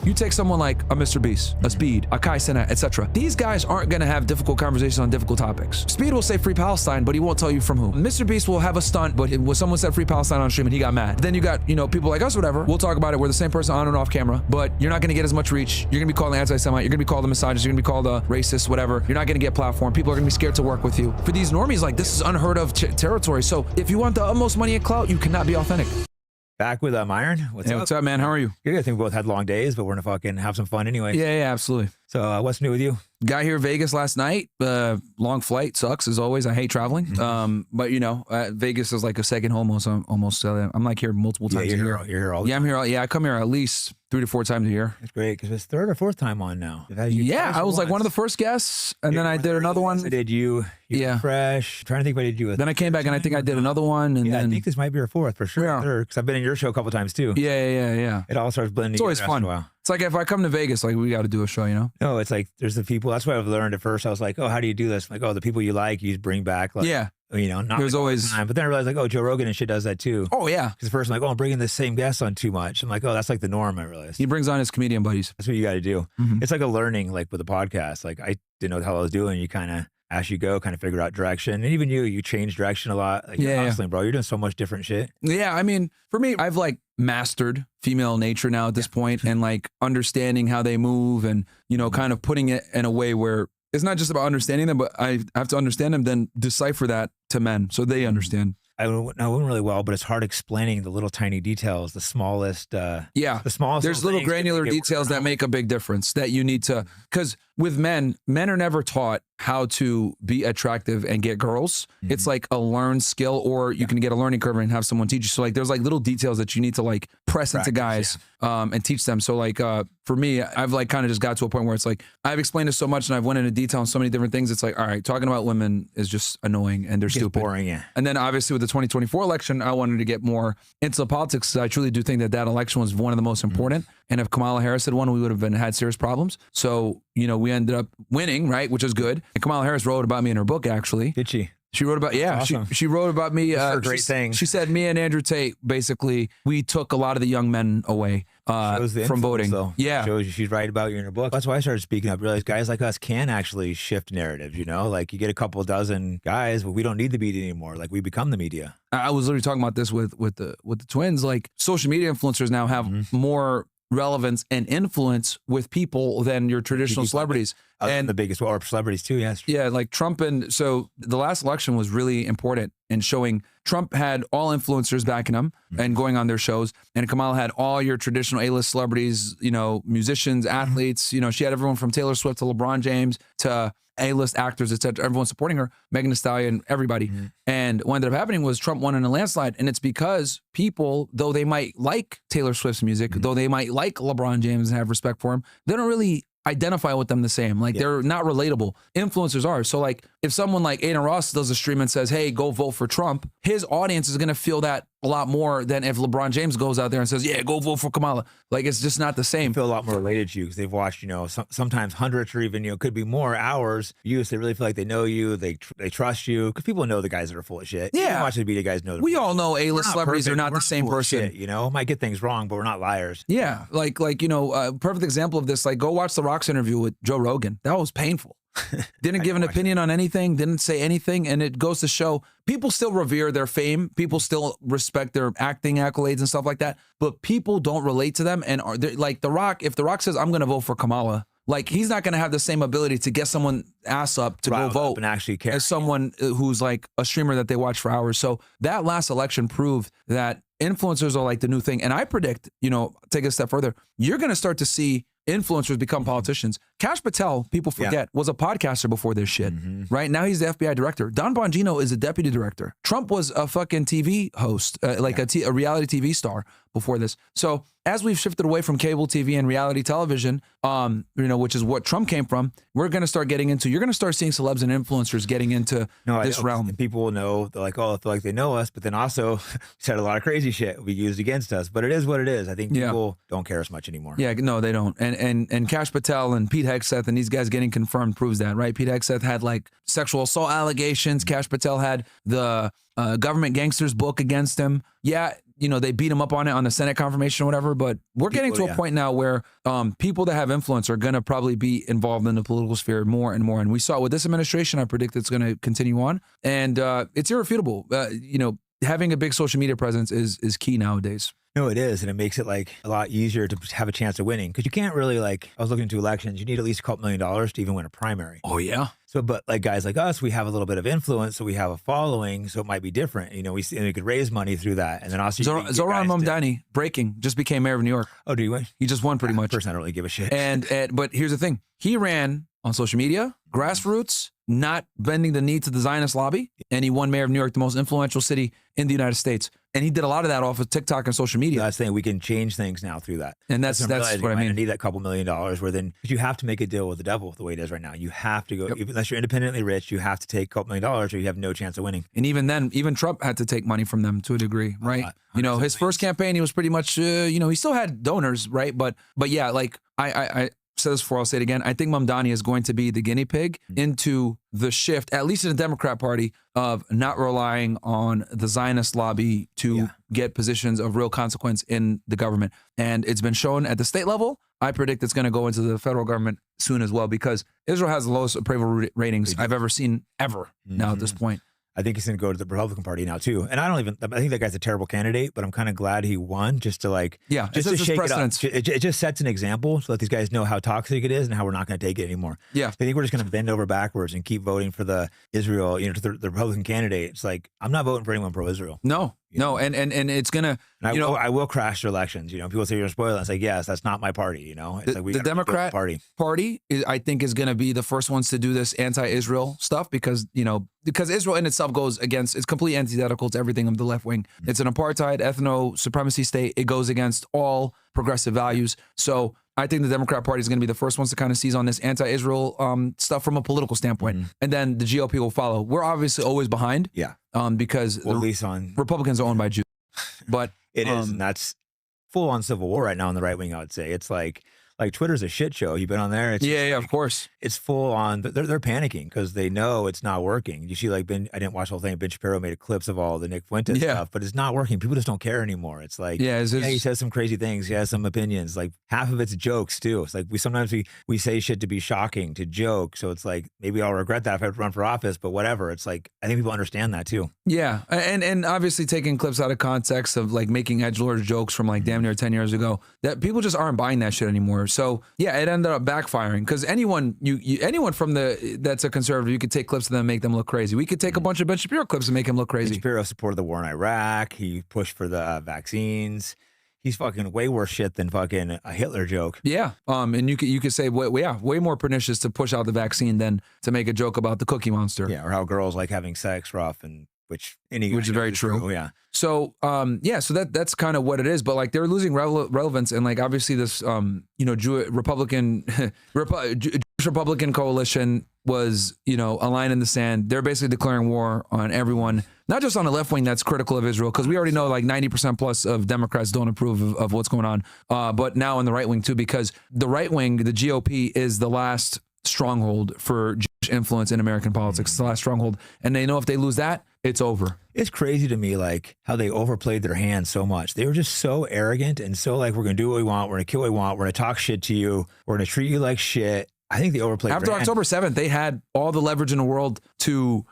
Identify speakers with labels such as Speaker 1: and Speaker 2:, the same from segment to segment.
Speaker 1: You take someone like a Mr. Beast, a Speed, a Kai Cenat, etc. These guys aren't going to have difficult conversations on difficult topics. Speed will say Free Palestine, but he won't tell you from who. Mr. Beast will have a stunt, but when someone said Free Palestine on stream and he got mad. Then you got, people like us, whatever. We'll talk about it. We're the same person on and off camera, but you're not going to get as much reach. You're going to be called an anti-Semite. You're going to be called a misogynist. You're going to be called a racist, whatever. You're not going to get platform. People are going to be scared to work with you. For these normies, like, this is unheard of territory. So if you want the utmost money and clout, you cannot be authentic.
Speaker 2: Back with Myron.
Speaker 1: What's up, man? How are you?
Speaker 2: Good. I think we both had long days, but we're gonna fucking have some fun anyway.
Speaker 1: Yeah, absolutely.
Speaker 2: So what's new with you?
Speaker 1: Got here Vegas last night. Long flight, sucks as always. I hate traveling. But Vegas is like a second home. Almost. I'm like here multiple times a year.
Speaker 2: You're here all the time.
Speaker 1: I'm here. Yeah, I come here at least 3 to 4 times a year.
Speaker 2: It's great because it's third or fourth time on now.
Speaker 1: Yeah, I was like one of the first guests, and then I did another one.
Speaker 2: I did you.
Speaker 1: Yeah.
Speaker 2: Fresh. I'm trying to think what I did you with.
Speaker 1: Then I came back and I think I did another one. And then
Speaker 2: I think this might be your fourth for sure. Yeah. Because I've been in your show a couple times too.
Speaker 1: Yeah.
Speaker 2: It all starts blending.
Speaker 1: It's always fun. It's like if I come to Vegas, like we got to do a show, No,
Speaker 2: it's like there's the people. That's what I've learned at first. I was like, oh, how do you do this? Like, oh, the people you like, you bring back. Like,
Speaker 1: yeah.
Speaker 2: Not
Speaker 1: there's
Speaker 2: like
Speaker 1: always
Speaker 2: time. But then I realized like, oh, Joe Rogan and shit does that too.
Speaker 1: Oh yeah.
Speaker 2: Because the person like, oh, I'm bringing the same guest on too much. I'm like, oh, that's like the norm. I realized
Speaker 1: he brings on his comedian buddies.
Speaker 2: That's what you got to do. It's like a learning, like with a podcast. Like I didn't know what the hell I was doing. You kind of, as you go, kind of figure out direction. And even you change direction a lot. Like you're constantly, bro. You're doing so much different shit.
Speaker 1: Yeah, I mean, for me, I've like mastered female nature now at this point, and like understanding how they move, and kind of putting it in a way where it's not just about understanding them, but I have to understand them, then decipher that to men so they understand.
Speaker 2: I went really well, but it's hard explaining the little tiny details, the smallest. The smallest.
Speaker 1: There's little granular details that make a big difference that you need to, because with men are never taught how to be attractive and get girls. It's like a learned skill, or you can get a learning curve and have someone teach you. So like, there's like little details that you need to like press into guys and teach them. So like, for me, I've like kind of just got to a point where it's like, I've explained it so much and I've went into detail on so many different things. It's like, all right, talking about women is just annoying and they're stupid.
Speaker 2: Boring, yeah.
Speaker 1: And then obviously with the 2024 election, I wanted to get more into the politics. I truly do think that election was one of the most important. And if Kamala Harris had won, we would have had serious problems. So, we ended up winning, right? Which is good. And Kamala Harris wrote about me in her book, actually.
Speaker 2: Did she?
Speaker 1: She wrote about,
Speaker 2: awesome.
Speaker 1: she wrote about me.
Speaker 2: Great thing.
Speaker 1: She said me and Andrew Tate, basically, we took a lot of the young men away from voting.
Speaker 2: Though.
Speaker 1: Yeah.
Speaker 2: Shows you she's right about you in her book. That's why I started speaking up. Realized guys like us can actually shift narratives, Like you get a couple dozen guys, but we don't need the media anymore. Like we become the media.
Speaker 1: I was literally talking about this with the twins. Like social media influencers now have more relevance and influence with people than your traditional celebrities.
Speaker 2: And the biggest, or celebrities too, yes.
Speaker 1: Yeah, like Trump. And so the last election was really important in showing Trump had all influencers backing him and going on their shows. And Kamala had all your traditional A-list celebrities, musicians, athletes. She had everyone from Taylor Swift to LeBron James to A-list actors, etc. Everyone supporting her, Megan Thee Stallion, everybody. And what ended up happening was Trump won in a landslide. And it's because people, though they might like Taylor Swift's music, though they might like LeBron James and have respect for him, they don't really identify with them the same. Like they're not relatable. Influencers are. So like if someone like Aiden Ross does a stream and says, hey, go vote for Trump, his audience is going to feel that a lot more than if LeBron James goes out there and says, yeah, go vote for Kamala. Like it's just not the same.
Speaker 2: They feel a lot more related to you because they've watched, sometimes hundreds or even, could be more hours views. They really feel like they know you. They trust you because people know the guys that are full of shit.
Speaker 1: Yeah.
Speaker 2: Watch the media guys know.
Speaker 1: We all know A-list celebrities are not the same person.
Speaker 2: Shit, might get things wrong, but we're not liars.
Speaker 1: Yeah. Like perfect example of this, like go watch the Rock's interview with Joe Rogan. That was painful. Didn't give an opinion on anything, didn't say anything. And it goes to show people still revere their fame. People still respect their acting accolades and stuff like that. But people don't relate to them. And are like The Rock, if The Rock says, I'm going to vote for Kamala, like he's not going to have the same ability to get someone ass up to go vote
Speaker 2: and actually care
Speaker 1: as someone who's like a streamer that they watch for hours. So that last election proved that influencers are like the new thing. And I predict, take a step further, you're going to start to see influencers become politicians. Kash Patel, people forget, was a podcaster before this shit, right? Now he's the FBI director. Don Bongino is a deputy director. Trump was a fucking TV host, a reality TV star before this. So as we've shifted away from cable TV and reality television, which is what Trump came from, we're going to start getting into, you're going to start seeing celebs and influencers getting into this realm.
Speaker 2: And people will know, they're like, oh, I feel like they know us, but then also said a lot of crazy shit we used against us. But it is what it is. I think people don't care as much anymore.
Speaker 1: Yeah, no, they don't. And Kash Patel and Pete Hegseth and these guys getting confirmed proves that, right? Pete Hegseth had like sexual assault allegations. Kash Patel had the government gangsters book against him. Yeah, they beat him up on it on the Senate confirmation or whatever. But we're getting to a point now where people that have influence are going to probably be involved in the political sphere more and more. And we saw it with this administration. I predict it's going to continue on. And it's irrefutable. Having a big social media presence is key nowadays.
Speaker 2: No, it is. And it makes it like a lot easier to have a chance of winning. Because you can't really I was looking into elections, you need at least a couple $1 million to even win a primary.
Speaker 1: Oh, yeah.
Speaker 2: So, but like guys like us, we have a little bit of influence, so we have a following, so it might be different. We could raise money through that. And then also
Speaker 1: Zoran Mamdani, breaking, just became mayor of New York.
Speaker 2: Oh, do you win?
Speaker 1: He just won pretty much.
Speaker 2: Personally, I don't really give a shit.
Speaker 1: But here's the thing. He ran on social media, grassroots, not bending the knee to the Zionist lobby, and he won mayor of New York, the most influential city in the United States. And he did a lot of that off of TikTok and social media.
Speaker 2: That's the thing. We can change things now through that.
Speaker 1: And that's what I mean.
Speaker 2: I need that couple $1 million where then you have to make a deal with the devil the way it is right now. You have to go, unless you're independently rich, you have to take a couple $1 million or you have no chance of winning.
Speaker 1: And even then, even Trump had to take money from them to a degree, right? His first campaign, he was pretty much, he still had donors, right? But yeah, like I said this before, I'll say it again. I think Mamdani is going to be the guinea pig into the shift, at least in the Democrat Party, of not relying on the Zionist lobby to get positions of real consequence in the government. And it's been shown at the state level. I predict it's going to go into the federal government soon as well, because Israel has the lowest approval ratings I've ever seen now at this point.
Speaker 2: I think he's going to go to the Republican Party now too. And I think that guy's a terrible candidate, but I'm kind of glad he won just to just to shake it up. It just sets an example to let these guys know how toxic it is and how we're not going to take it anymore.
Speaker 1: Yeah.
Speaker 2: They think we're just going to bend over backwards and keep voting for the Israel, to the Republican candidate. It's like, I'm not voting for anyone pro-Israel.
Speaker 1: No. And it's going to,
Speaker 2: I will crash their elections. People say you're going to spoil it. It's like, yes, that's not my party. It's like
Speaker 1: the Democrat party I think is going to be the first ones to do this anti-Israel stuff because Israel in itself goes against, it's completely antithetical to everything of the left wing. It's an apartheid, ethno-supremacy state. It goes against all progressive values. So I think the Democrat Party is going to be the first ones to kind of seize on this anti-Israel stuff from a political standpoint. And then the GOP will follow. We're obviously always behind.
Speaker 2: Yeah.
Speaker 1: Because
Speaker 2: at least on
Speaker 1: Republicans are owned by Jews. But
Speaker 2: it is, and that's full on civil war right now on the right wing, I would say. It's like Twitter's a shit show. You've been on there. It's
Speaker 1: of course.
Speaker 2: It's full on. They're panicking because they know it's not working. You see, I didn't watch the whole thing. Ben Shapiro made clips of all the Nick Fuentes stuff, but it's not working. People just don't care anymore. It's like, he says some crazy things. He has some opinions. Like half of it's jokes too. It's like sometimes we say shit to be shocking, to joke. So it's like, maybe I'll regret that if I have to run for office, but whatever. It's like, I think people understand that too.
Speaker 1: Yeah. And obviously taking clips out of context of making edgelord jokes from damn near 10 years ago, that people just aren't buying that shit anymore. So yeah, it ended up backfiring because anyone from that's a conservative, you could take clips of them and make them look crazy. We could take a bunch of Ben Shapiro clips and make him look crazy.
Speaker 2: Ben Shapiro supported the war in Iraq. He pushed for the vaccines. He's fucking way worse shit than fucking a Hitler joke.
Speaker 1: Yeah. And you could say, way more pernicious to push out the vaccine than to make a joke about the Cookie Monster.
Speaker 2: Yeah, or how girls like having sex rough and which is
Speaker 1: very true.
Speaker 2: Yeah.
Speaker 1: So so that's kind of what it is. But they're losing relevance, and obviously this Jewish Republican coalition was a line in the sand. They're basically declaring war on everyone, not just on the left wing that's critical of Israel, because we already know 90% plus of Democrats don't approve of what's going on, but now on the right wing too, because the right wing, the GOP, is the last stronghold for Jewish influence in American politics. It's the last stronghold, and they know if they lose that, it's over.
Speaker 2: It's crazy to me, how they overplayed their hand so much. They were just so arrogant and so we're going to do what we want. We're going to kill what we want. We're going to talk shit to you. We're going to treat you like shit. I think they overplayed
Speaker 1: After October 7th, they had all the leverage in the world to,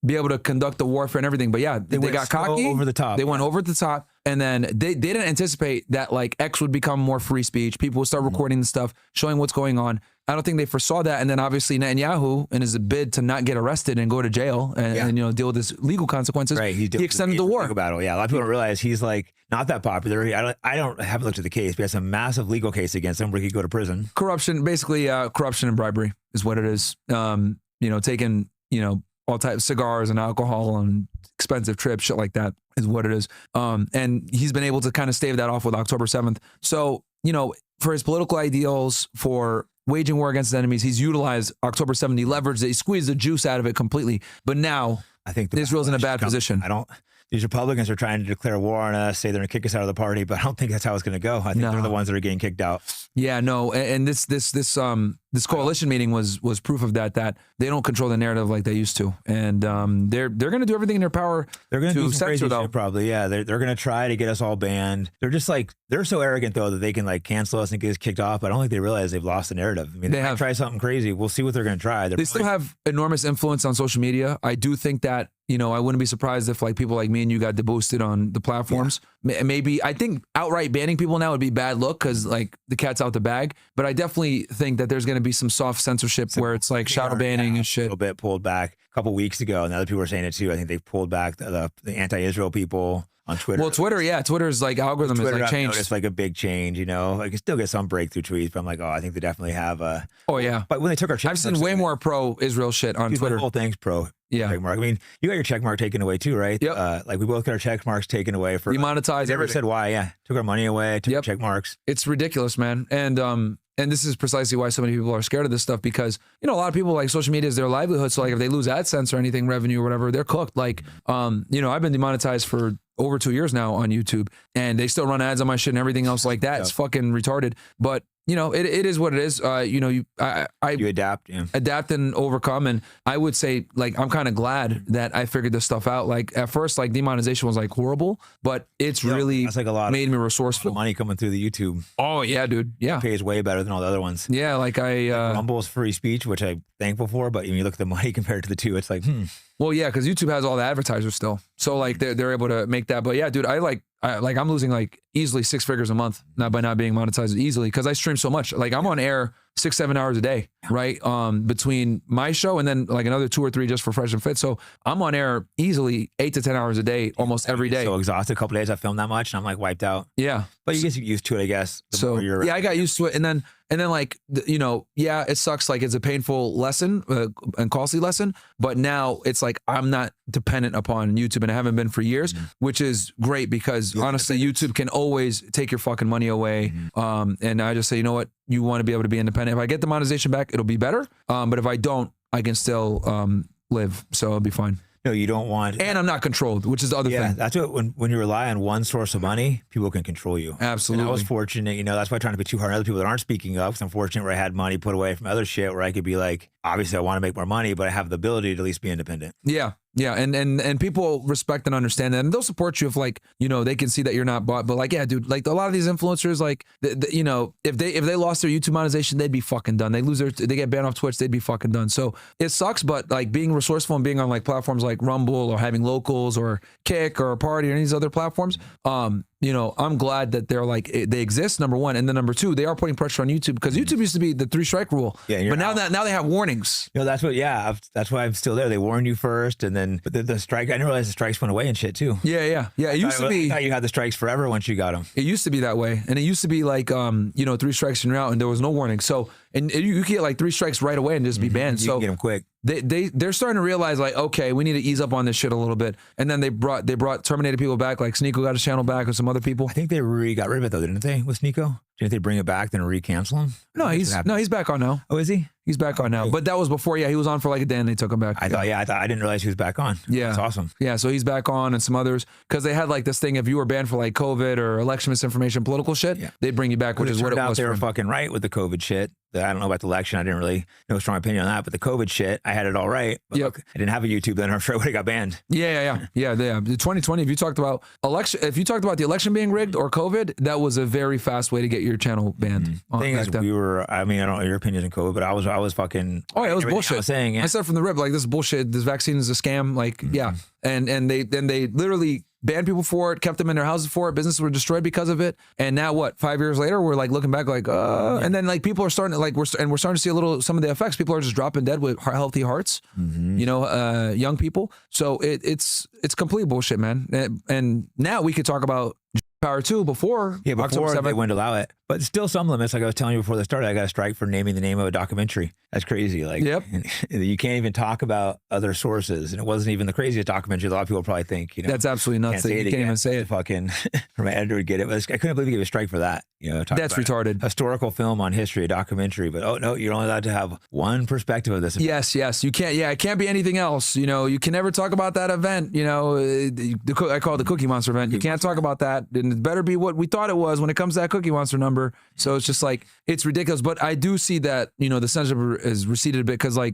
Speaker 1: be able to conduct the warfare and everything. But yeah, they got cocky.
Speaker 2: Over the top.
Speaker 1: They went over the top. And then they didn't anticipate that X would become more free speech. People would start recording the stuff, showing what's going on. I don't think they foresaw that. And then obviously Netanyahu, in his bid to not get arrested and go to jail and deal with his legal consequences, he extended the war.
Speaker 2: Battle. Yeah, a lot of people don't realize he's not that popular. I haven't looked at the case, but he has a massive legal case against him where he could go to prison.
Speaker 1: Corruption, basically corruption and bribery is what it is. Taking, all types of cigars and alcohol and expensive trips, shit like that is what it is. And he's been able to kind of stave that off with October 7th. So, for his political ideals, for waging war against his enemies, he's utilized October 7th. He leveraged it. He squeezed the juice out of it completely. But now I think Israel's in a bad position.
Speaker 2: these Republicans are trying to declare war on us, say they're going to kick us out of the party, but I don't think that's how it's going to go. I think they're the ones that are getting kicked out.
Speaker 1: Yeah, no, and this coalition meeting was proof of that they don't control the narrative like they used to, and they're going to do everything in their power.
Speaker 2: They're going to do some
Speaker 1: censor
Speaker 2: crazy
Speaker 1: though.
Speaker 2: Shit, probably. Yeah, they're going to try to get us all banned. They're just like they're so arrogant though that they can like cancel us and get us kicked off. But I don't think they realize they've lost the narrative. I mean, they have try something crazy. We'll see what they're going to try.
Speaker 1: They still have enormous influence on social media. I do think that. I wouldn't be surprised if like people like me and you got deboosted on the platforms. Yeah. Maybe I think outright banning people now would be a bad look because like the cat's out the bag. But I definitely think that there's going to be some soft censorship where it's like shadow banning and shit.
Speaker 2: A little bit pulled back a couple weeks ago, and other people were saying it too. I think they've pulled back the anti-Israel people on Twitter.
Speaker 1: Well, Twitter's like algorithm is like changed.
Speaker 2: It's like a big change, Like you still get some breakthrough tweets, but I'm like, I think they definitely have a.
Speaker 1: Oh yeah.
Speaker 2: But when they took our check,
Speaker 1: I've seen way more pro-Israel shit on Twitter.
Speaker 2: The whole thing's pro.
Speaker 1: Yeah.
Speaker 2: Check mark. I mean, you got your check mark taken away too, right?
Speaker 1: Yep.
Speaker 2: Like we both got our check marks taken away for
Speaker 1: demonetized.
Speaker 2: Never said why. Yeah. Took our money away. Took our check marks.
Speaker 1: It's ridiculous, man. And this is precisely why so many people are scared of this stuff because, a lot of people like social media is their livelihood. So like if they lose AdSense or anything, revenue or whatever, they're cooked. Like, I've been demonetized for over 2 years now on YouTube and they still run ads on my shit and everything else like that. It's fucking retarded. But it is what it is. You
Speaker 2: adapt,
Speaker 1: adapt and overcome. And I would say, like, I'm kind of glad that I figured this stuff out. Like at first, like demonetization was like horrible, but it's really
Speaker 2: that's like a lot
Speaker 1: made me resourceful.
Speaker 2: Money coming through the YouTube.
Speaker 1: Oh yeah, dude. Yeah,
Speaker 2: it pays way better than all the other ones.
Speaker 1: Yeah, like
Speaker 2: Rumble's free speech, which I'm thankful for. But when you look at the money compared to the two, it's like,
Speaker 1: Well, yeah, because YouTube has all the advertisers still, so like they're able to make that. But yeah, dude, I'm losing like easily 6 figures a month by not being monetized easily because I stream so much. Like I'm on air 6-7 hours a day, right? Between my show and then like another 2 or 3 just for Fresh and Fit. So I'm on air easily 8 to 10 hours a day, almost every day.
Speaker 2: So exhausted. A couple days I filmed that much and I'm like wiped out.
Speaker 1: Yeah,
Speaker 2: but you get used to it, I guess.
Speaker 1: So yeah, I got used to it, and then like yeah, it sucks. Like it's a painful lesson and costly lesson, but now it's like I'm not dependent upon YouTube, and I haven't been for years, which is great because honestly, YouTube can always take your fucking money away. And I just say, you know what, you want to be able to be independent. If I get the monetization back, it'll be better. But if I don't, I can still live, so it'll be fine.
Speaker 2: No, you don't want,
Speaker 1: and I'm not controlled, which is the other thing.
Speaker 2: Yeah, that's what when you rely on one source of money, people can control you.
Speaker 1: Absolutely.
Speaker 2: And I was fortunate, that's why I'm trying to be too hard on other people that aren't speaking up. Because I'm fortunate where I had money put away from other shit where I could be like, obviously I want to make more money, but I have the ability to at least be independent.
Speaker 1: Yeah. Yeah, and people respect and understand that, and they'll support you if like they can see that you're not bought. But like, yeah, dude, like a lot of these influencers, like if they lost their YouTube monetization, they'd be fucking done. They get banned off Twitch, they'd be fucking done. So it sucks, but like being resourceful and being on like platforms like Rumble or having locals or Kick or Party or any of these other platforms, I'm glad that they're like they exist, number one, and then number two, they are putting pressure on YouTube because YouTube used to be the 3 strike rule. Yeah, but now they have warnings.
Speaker 2: That's what. Yeah, that's why I'm still there. They warn you first, and then but the strike. I didn't realize the strikes went away and shit too.
Speaker 1: Yeah. It used to be.
Speaker 2: I thought you had the strikes forever once you got them.
Speaker 1: It used to be that way, and it used to be like 3 strikes and you're out, and there was no warning. So and you could get like 3 strikes right away and just be banned.
Speaker 2: You can get them quick.
Speaker 1: They're starting to realize like, okay, we need to ease up on this shit a little bit. And then they brought terminated people back, like Sneeko got his channel back and some other people.
Speaker 2: I think they got rid of it though, didn't they, with Sneeko? Didn't they bring it back then re-cancel him?
Speaker 1: No, he's back on now.
Speaker 2: Oh, is he?
Speaker 1: He's back on now. But that was before, he was on for like a day and they took him back.
Speaker 2: I didn't realize he was back on.
Speaker 1: Yeah.
Speaker 2: That's awesome.
Speaker 1: Yeah, so he's back on and some others. Because they had like this thing, if you were banned for like COVID or election misinformation, political shit, they'd bring you back, which is what it was.
Speaker 2: They were fucking right with the COVID shit. I don't know about the election. I didn't really know a strong opinion on that. But the COVID shit, I had it all right. But look, I didn't have a YouTube then. I'm sure I would have got banned.
Speaker 1: Yeah. The 2020, if you talked about the election being rigged or COVID, that was a very fast way to get your channel banned.
Speaker 2: Thing is, I don't know your opinions on COVID, but I was fucking.
Speaker 1: Oh yeah, it was bullshit.
Speaker 2: I was saying,
Speaker 1: I said from the rip, like, this is bullshit. This vaccine is a scam. Like, yeah, and they literally banned people for it, kept them in their houses for it. Businesses were destroyed because of it. And now what? 5 years later, we're like looking back, like, and then like people are starting to like we're starting to see some of the effects. People are just dropping dead with healthy hearts. Young people. So it's complete bullshit, man. And now we could talk about power too before
Speaker 2: they wouldn't allow it. But still some limits. Like I was telling you before they started, I got a strike for naming the name of a documentary. That's crazy. Like,
Speaker 1: yep.
Speaker 2: You can't even talk about other sources. And it wasn't even the craziest documentary. A lot of people probably think,
Speaker 1: that's absolutely nuts that you can't even say it.
Speaker 2: Fucking, my editor would get it. But I couldn't believe he gave a strike for that.
Speaker 1: That's retarded.
Speaker 2: Historical film on history, a documentary. But, oh, no, you're only allowed to have one perspective of this event.
Speaker 1: Yes. You can't. Yeah, it can't be anything else. You can never talk about that event. I call it the Cookie Monster event. You can't talk about that. And it better be what we thought it was when it comes to that Cookie Monster number. So it's just like, it's ridiculous. But I do see that, the censorship has receded a bit because, I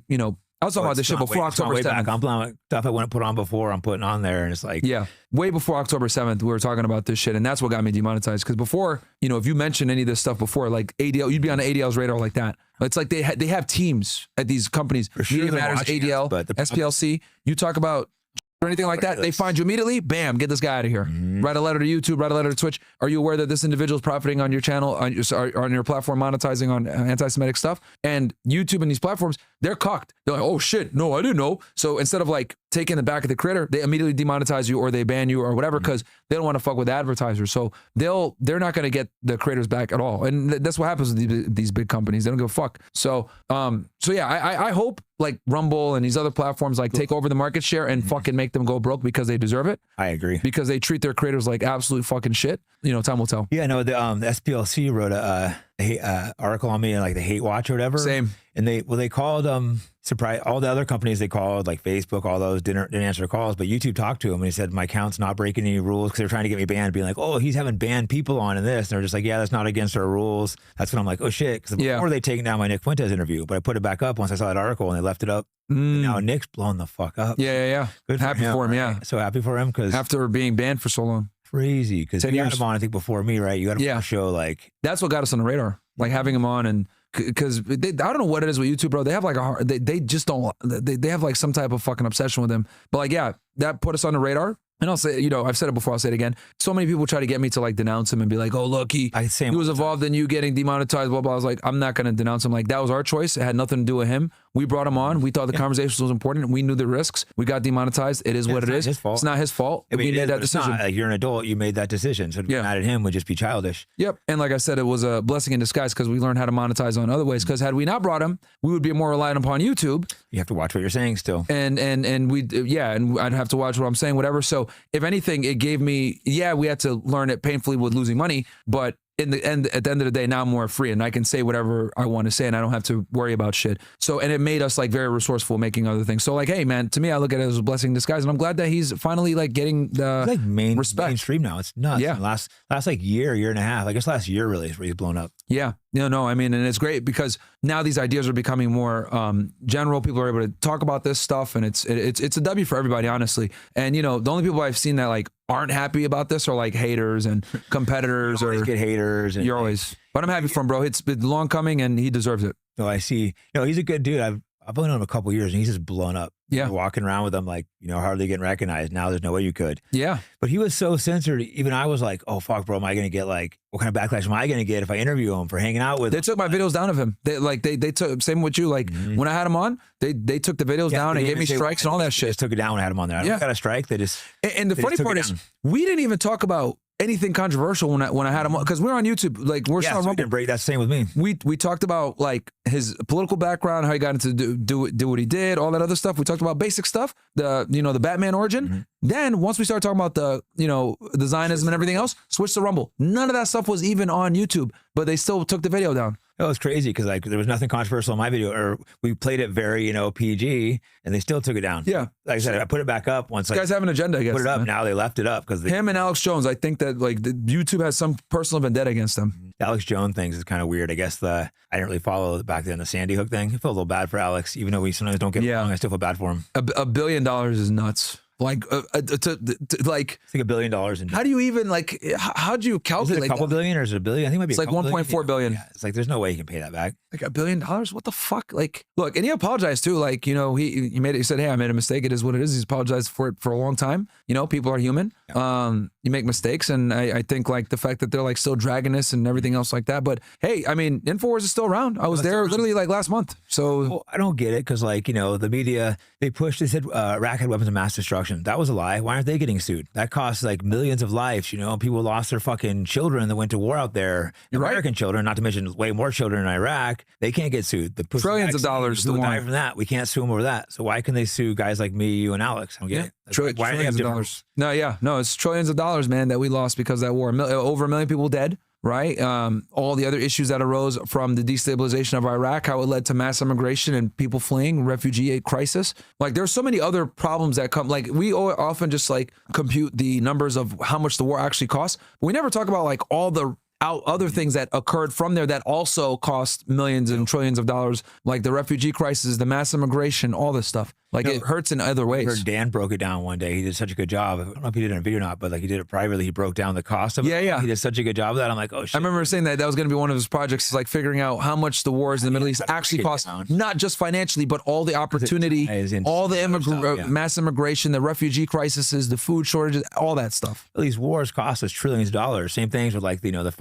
Speaker 1: was talking about this shit before October 7th.
Speaker 2: I'm playing stuff I wouldn't put on before. I'm putting on there, and it's like,
Speaker 1: yeah, way before October 7th, we were talking about this shit, and that's what got me demonetized. Because before, if you mentioned any of this stuff before, like ADL, you'd be on the ADL's radar like that. It's like they have teams at these companies, Media Matters, ADL, SPLC. You talk about or anything like that, they find you immediately, bam, get this guy out of here. Write a letter to YouTube, write a letter to Twitch. Are you aware that this individual is profiting on your channel, on your platform, monetizing on anti-Semitic stuff? And YouTube and these platforms, they're cocked. They're like, oh shit, no, I didn't know. So instead of taking the back of the creator, they immediately demonetize you or they ban you or whatever because they don't want to fuck with advertisers. So they're not going to get the creators back at all. And that's what happens with these big companies. They don't give a fuck. So yeah, I hope Rumble and these other platforms take over the market share and fucking make them go broke because they deserve it.
Speaker 2: I agree.
Speaker 1: Because they treat their creators like absolute fucking shit. Time will tell.
Speaker 2: Yeah, no, the SPLC wrote a article on me and the hate watch or whatever.
Speaker 1: Same.
Speaker 2: And they called surprise all the other companies they called Facebook, all those didn't answer calls, but YouTube talked to him and he said my account's not breaking any rules because they're trying to get me banned, being like, oh, he's having banned people on in this. And they're just like, yeah, that's not against our rules. That's when I'm like, oh shit, because before they taken down my Nick Fuentes interview, but I put it back up once I saw that article and they left it up. And now Nick's blown the fuck up.
Speaker 1: Yeah. Good happy for him. Yeah.
Speaker 2: So happy for him because after
Speaker 1: being banned for so long.
Speaker 2: Crazy because you had him on I think before me, right? You got him on a show
Speaker 1: that's what got us on the radar, having him on. And because I don't know what it is with YouTube, bro. They have they just don't, they have some type of fucking obsession with him. But that put us on the radar. And I'll say, I've said it before, I'll say it again. So many people try to get me to denounce him and be like, oh, look, he was involved in you getting demonetized, blah, blah. I was like, I'm not going to denounce him. That was our choice. It had nothing to do with him. We brought him on. We thought the conversation was important. We knew the risks. We got demonetized. It is what it is. It's not his fault. We made that decision.
Speaker 2: You're an adult. You made that decision. So to be mad at him would just be childish.
Speaker 1: Yep. And like I said, it was a blessing in disguise because we learned how to monetize on other ways. Because had we not brought him, we would be more reliant upon YouTube.
Speaker 2: You have to watch what you're saying still.
Speaker 1: And I'd have to watch what I'm saying, whatever. So if anything, it gave me, we had to learn it painfully with losing money, but at the end of the day, now I'm more free and I can say whatever I want to say and I don't have to worry about shit. So, and it made us very resourceful making other things. So hey man, to me, I look at it as a blessing in disguise and I'm glad that he's finally getting the respect.
Speaker 2: Mainstream now. It's nuts.
Speaker 1: Yeah.
Speaker 2: Last year and a half, I guess last year really is where he's blown up.
Speaker 1: Yeah. No, I mean, and it's great because now these ideas are becoming more general. People are able to talk about this stuff and it's a W for everybody, honestly. And the only people I've seen that aren't happy about this are haters and competitors
Speaker 2: or get haters. And
Speaker 1: you're always, but I'm happy for him, bro. It's been long coming and he deserves it.
Speaker 2: No, I see. He's a good dude. I've only known him a couple years and he's just blown up.
Speaker 1: Yeah.
Speaker 2: Walking around with him hardly getting recognized. Now there's no way you could.
Speaker 1: Yeah.
Speaker 2: But he was so censored. Even I was like, oh, fuck, bro, am I going to get what kind of backlash am I going to get if I interview him for hanging out with him?
Speaker 1: They took my videos down of him. They took, same with you. When I had him on, they took the videos down and gave me strikes and all that shit.
Speaker 2: They just took it down when I had him on there. I got a strike. They just.
Speaker 1: And the funny part is, we didn't even talk about anything controversial when I had him on, because we're on YouTube, we're still on Rumble.
Speaker 2: Break. That's the same with me.
Speaker 1: We talked about his political background, how he got into do what he did, all that other stuff. We talked about basic stuff, the Batman origin. Then once we started talking about the Zionism and everything else, switched to Rumble. None of that stuff was even on YouTube, but they still took the video down.
Speaker 2: It was crazy because there was nothing controversial in my video, or we played it very PG, and they still took it down.
Speaker 1: Yeah,
Speaker 2: like I said, I put it back up once.
Speaker 1: Guys have an agenda, I guess.
Speaker 2: Put it up now. They left it up because
Speaker 1: him and Alex Jones. I think that YouTube has some personal vendetta against them.
Speaker 2: The Alex Jones things is kind of weird. I guess I didn't really follow back then the Sandy Hook thing. I feel a little bad for Alex, even though we sometimes don't get along. I still feel bad for him.
Speaker 1: $1 billion is nuts. It's like $1 billion. How do you even how do you calculate?
Speaker 2: Is it a couple billion or is it $1 billion? I think it might be.
Speaker 1: It's 1.4 billion.
Speaker 2: Yeah, it's there's no way you can pay that back.
Speaker 1: $1 billion? What the fuck? Look, and he apologized too. He said, hey, I made a mistake. It is what it is. He's apologized for it for a long time. People are human. Yeah. You make mistakes, and I think the fact that they're still dragging this and everything else like that. But hey, I mean, InfoWars is still around. I was there literally last month. So
Speaker 2: I don't get it because the media, they said Iraq had weapons of mass destruction. abortion. That was a lie. Why aren't they getting sued? That costs like millions of lives. You know, people lost their fucking children that went to war out there. American children, not to mention way more children in Iraq. They can't get sued. The
Speaker 1: trillions of dollars to
Speaker 2: die from that. We can't sue them over that. So why can they sue guys like me, you, and Alex? I don't get it. Why
Speaker 1: trillions of dollars. No, it's trillions of dollars, man, that we lost because of that war. Over 1 million people dead. Right? All the other issues that arose from the destabilization of Iraq, how it led to mass immigration and people fleeing, refugee crisis. Like there's so many other problems that come, like we often just like compute the numbers of how much the war actually costs. But we never talk about like all the other things that occurred from there that also cost millions and trillions of dollars, like the refugee crisis, the mass immigration, all this stuff. Like it hurts in other ways.
Speaker 2: I heard Dan broke it down one day. He did such a good job. I don't know if he did it in a video or not, but like he did it privately. He broke down the cost of it.
Speaker 1: Yeah.
Speaker 2: He did such a good job of that. I'm like, oh shit.
Speaker 1: I remember saying that was going to be one of his projects, like figuring out how much the wars in the Middle East actually cost, not just financially, but all the opportunity, all the mass immigration, the refugee crises, the food shortages, all that stuff.
Speaker 2: These wars cost us trillions of dollars. Same things with like, you know, the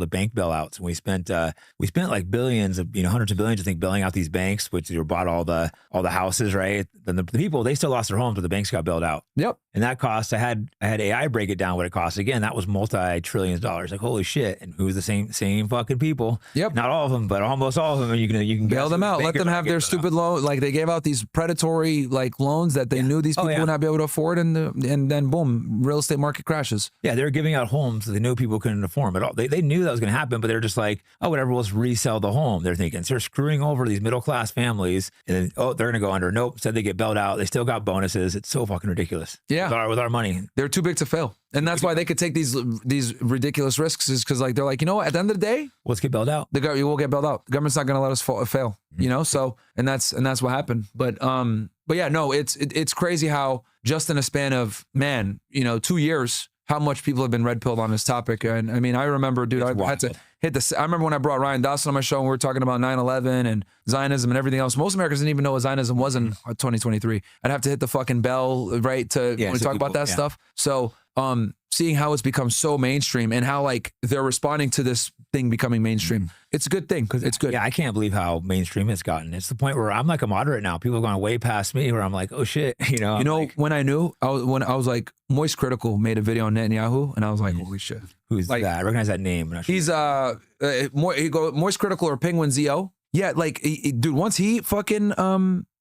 Speaker 2: bank bailouts. And we spent like billions of, you know, hundreds of billions, I think, bailing out these banks, which bought all the houses, right? Then the people, they still lost their homes, but the banks got bailed out.
Speaker 1: Yep.
Speaker 2: And that cost, I had AI break it down what it cost. Again, that was multi-trillions of dollars. Like, holy shit. And who's the same fucking people?
Speaker 1: Yep.
Speaker 2: Not all of them, but almost all of them. And you can
Speaker 1: bail them out. Let them have their stupid loan. Like they gave out these predatory like loans that they knew these people would not be able to afford, and then boom, real estate market crashes.
Speaker 2: Yeah, they were giving out homes that they knew people couldn't afford at all. They knew that was going to happen, but they're just like, oh, whatever, we'll just resell the home. They're thinking. So they're screwing over these middle-class families, and then, oh, they're going to go under. Nope, said they get bailed out. They still got bonuses. It's so fucking ridiculous.
Speaker 1: Yeah.
Speaker 2: With our money.
Speaker 1: They're too big to fail. And that's why they could take these ridiculous risks, is because like they're like, you know what, at the end of the day,
Speaker 2: let's get bailed out.
Speaker 1: You will get bailed out. The government's not going to let us fail. You know, so and that's what happened. But yeah, no, it's crazy how just in a span of 2 years, how much people have been red pilled on this topic. And I mean, I remember, dude, I had to hit this. I remember when I brought Ryan Dawson on my show and we were talking about 9/11 and Zionism and everything else. Most Americans didn't even know what Zionism was in 2023. I'd have to hit the fucking bell, right, to when we talk about that stuff. So seeing how it's become so mainstream and how like they're responding to this thing becoming mainstream, it's a good thing because it's good.
Speaker 2: Yeah, I can't believe how mainstream it's gotten. It's the point where I'm like a moderate now. People have gone way past me where I'm like, oh shit,
Speaker 1: when I knew, when I was like, Moist Critical made a video on Netanyahu and I was like, holy shit.
Speaker 2: Who's like, that? I recognize that name.
Speaker 1: He's Moist Critical or Penguin ZO. Yeah, like dude, once he fucking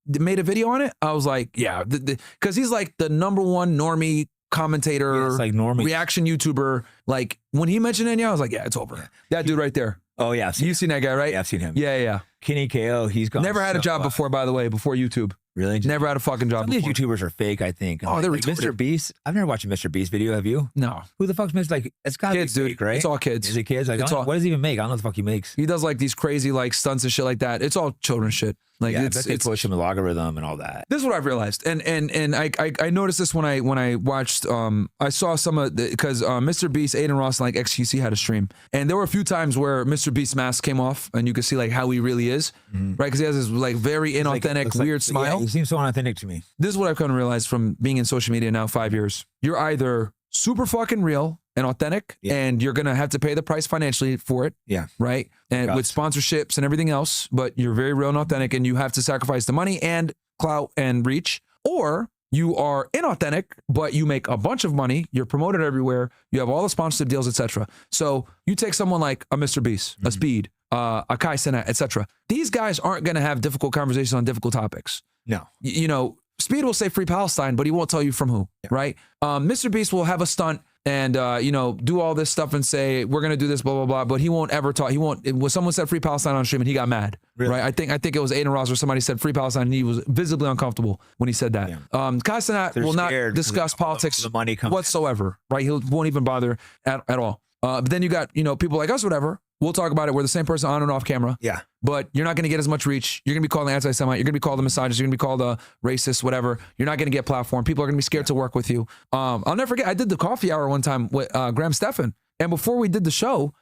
Speaker 1: made a video on it, I was like, yeah, because he's like the #1 normie commentator, like normie reaction YouTuber. Like when he mentioned Netanyahu, I was like, yeah, it's over. Yeah. That dude right there.
Speaker 2: Oh yeah,
Speaker 1: you've seen that guy, right?
Speaker 2: Yeah, I've seen him.
Speaker 1: Yeah.
Speaker 2: Kenny KO, he's gone.
Speaker 1: Never had a job before, by the way, before YouTube.
Speaker 2: Really?
Speaker 1: Never had a fucking job before.
Speaker 2: These YouTubers are fake, I think.
Speaker 1: Oh, they're retarded.
Speaker 2: Mr. Beast. I've never watched a Mr. Beast video. Have you?
Speaker 1: No.
Speaker 2: Who the fuck's Mr. Like, it's got
Speaker 1: kids,
Speaker 2: be fake,
Speaker 1: dude.
Speaker 2: Right?
Speaker 1: It's all kids.
Speaker 2: Is it kids? Like, what does he even make? I don't know what the fuck he makes.
Speaker 1: He does like these crazy like stunts and shit like that. It's all children shit. Like
Speaker 2: it's push him the logarithm and all that.
Speaker 1: This is what I've realized, and I noticed this when I watched. I saw some of because Mr. Beast, Aiden Ross, and like XQC had a stream, and there were a few times where Mr. Beast's mask came off, and you could see like how he really is, right? Because he has this like very inauthentic, weird smile.
Speaker 2: Yeah, he seems so unauthentic to me.
Speaker 1: This is what I've come to realize from being in social media now 5 years. You're either super fucking real and authentic, and you're gonna have to pay the price financially for it.
Speaker 2: Yeah.
Speaker 1: Right. And with sponsorships and everything else, but you're very real and authentic, and you have to sacrifice the money and clout and reach. Or you are inauthentic, but you make a bunch of money. You're promoted everywhere. You have all the sponsorship deals, etc. So you take someone like a Mr. Beast, a Speed, a Kai Cenat, etc. These guys aren't gonna have difficult conversations on difficult topics.
Speaker 2: No.
Speaker 1: You know, Speed will say Free Palestine, but he won't tell you from who, right? Mr. Beast will have a stunt and, do all this stuff and say, we're going to do this, blah, blah, blah. But he won't ever talk. When someone said Free Palestine on stream and he got mad, right? I think it was Aiden Ross or somebody said Free Palestine and he was visibly uncomfortable when he said that. Kai Cenat will not discuss politics
Speaker 2: the money
Speaker 1: whatsoever, right? He won't even bother at all. But then you got, people like us, whatever. We'll talk about it. We're the same person on and off camera.
Speaker 2: Yeah.
Speaker 1: But you're not going to get as much reach. You're going to be called an anti-Semite. You're going to be called a misogynist. You're going to be called a racist, whatever. You're not going to get platform. People are going to be scared to work with you. I'll never forget. I did the coffee hour one time with Graham Stephan. And before we did the show,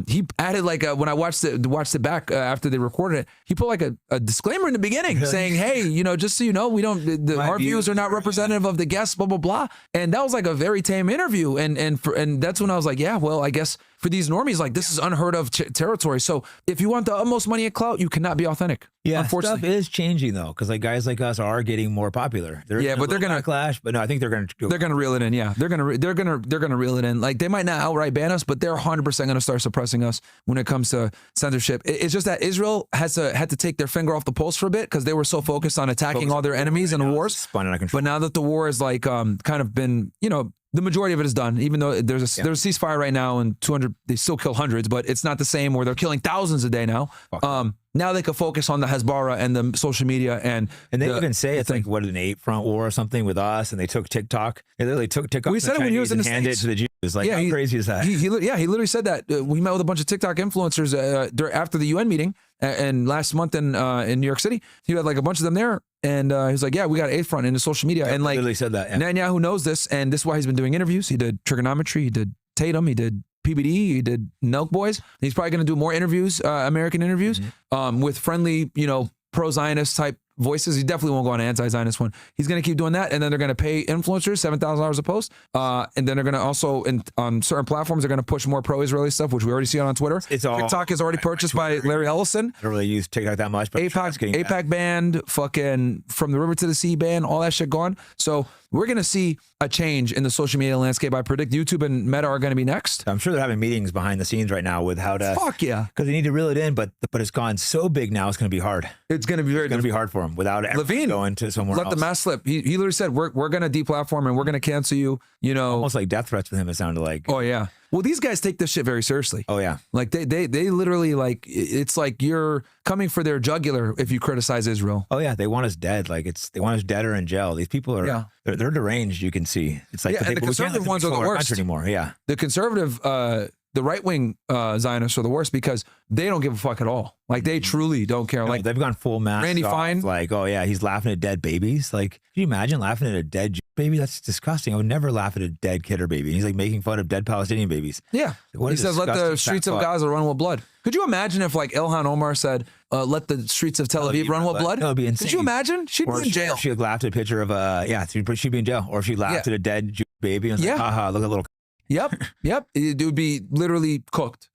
Speaker 1: he added like when I watched it back after they recorded it, he put like a disclaimer in the beginning saying, hey, just so you know, we don't, our views are not representative of the guests, blah, blah, blah. And that was like a very tame interview. And that's when I was like, yeah, well, I guess for these normies, like this is unheard of territory. So if you want the utmost money and clout, you cannot be authentic.
Speaker 2: Yeah,
Speaker 1: unfortunately.
Speaker 2: Stuff is changing though, because like guys like us are getting more popular.
Speaker 1: But they're gonna
Speaker 2: clash. But no, I think they're gonna
Speaker 1: reel it in. Yeah, they're gonna reel it in. Like they might not outright ban us, but they're 100% gonna start suppressing us when it comes to censorship. It's just that Israel had to take their finger off the pulse for a bit because they were so focused on attacking all their enemies in the wars.
Speaker 2: Spun out of control.
Speaker 1: But now that the war is like kind of been, the majority of it is done, even though there's a ceasefire right now and 200, they still kill hundreds, but it's not the same where they're killing thousands a day now. Now they could focus on the Hezbollah and the social media and
Speaker 2: they even say it's like an 8-front war or something with us, and they took TikTok. They literally took TikTok.
Speaker 1: We said it when he was in the
Speaker 2: handed it to the Jews. Like, how crazy is that?
Speaker 1: He literally said that. We met with a bunch of TikTok influencers after the UN meeting and last month in New York City. He had like a bunch of them there, and he was like, "Yeah, we got 8-front in the social media." And like,
Speaker 2: literally said that. Yeah.
Speaker 1: Netanyahu knows this, and this is why he's been doing interviews. He did trigonometry. He did Tatum. He did PBD, he did Nelk Boys. He's probably going to do more interviews, American interviews, with friendly, pro-Zionist type voices. He definitely won't go on an anti-Zionist one. He's going to keep doing that, and then they're going to pay influencers $7,000 a post, and then they're going to also, on certain platforms, they're going to push more pro-Israeli stuff, which we already see on Twitter. TikTok is already purchased by Larry Ellison.
Speaker 2: I don't really use TikTok that much, but
Speaker 1: APAC banned, fucking From the River to the Sea banned, all that shit gone. So we're going to see a change in the social media landscape. I predict YouTube and Meta are going to be next.
Speaker 2: I'm sure they're having meetings behind the scenes right now with how to...
Speaker 1: Fuck yeah.
Speaker 2: Because they need to reel it in, but it's gone so big now, it's going to be hard.
Speaker 1: It's going to be
Speaker 2: hard for them without Levine going to somewhere else.
Speaker 1: Let the mask slip. He literally said, we're going to deplatform and we're going to cancel you,
Speaker 2: Almost like death threats with him, it sounded like.
Speaker 1: Oh, yeah. Well, these guys take this shit very seriously.
Speaker 2: Oh, yeah.
Speaker 1: Like they literally, like, it's like you're coming for their jugular if you criticize Israel.
Speaker 2: Oh, yeah. They want us dead. Like they want us dead or in jail. These people are, they're deranged, you can see. It's like,
Speaker 1: and the conservative ones are the worst
Speaker 2: anymore. Yeah.
Speaker 1: The conservative, the right-wing Zionists are the worst because they don't give a fuck at all. Like they truly don't care. Like
Speaker 2: they've gone full mask.
Speaker 1: Randy Fine.
Speaker 2: Like, oh yeah, he's laughing at dead babies. Like, can you imagine laughing at a dead baby? That's disgusting. I would never laugh at a dead kid or baby. And he's like making fun of dead Palestinian babies.
Speaker 1: Yeah. He says, let the streets of Gaza run with blood. Could you imagine if like Ilhan Omar said, let the streets of Tel Aviv run with blood?
Speaker 2: That would be insane.
Speaker 1: Could you imagine? She'd be in jail.
Speaker 2: She laughed at a picture of, she'd be in jail. Or if she laughed at a dead Jewish baby and was like, haha, look at a little.
Speaker 1: Yep. It would be literally cooked.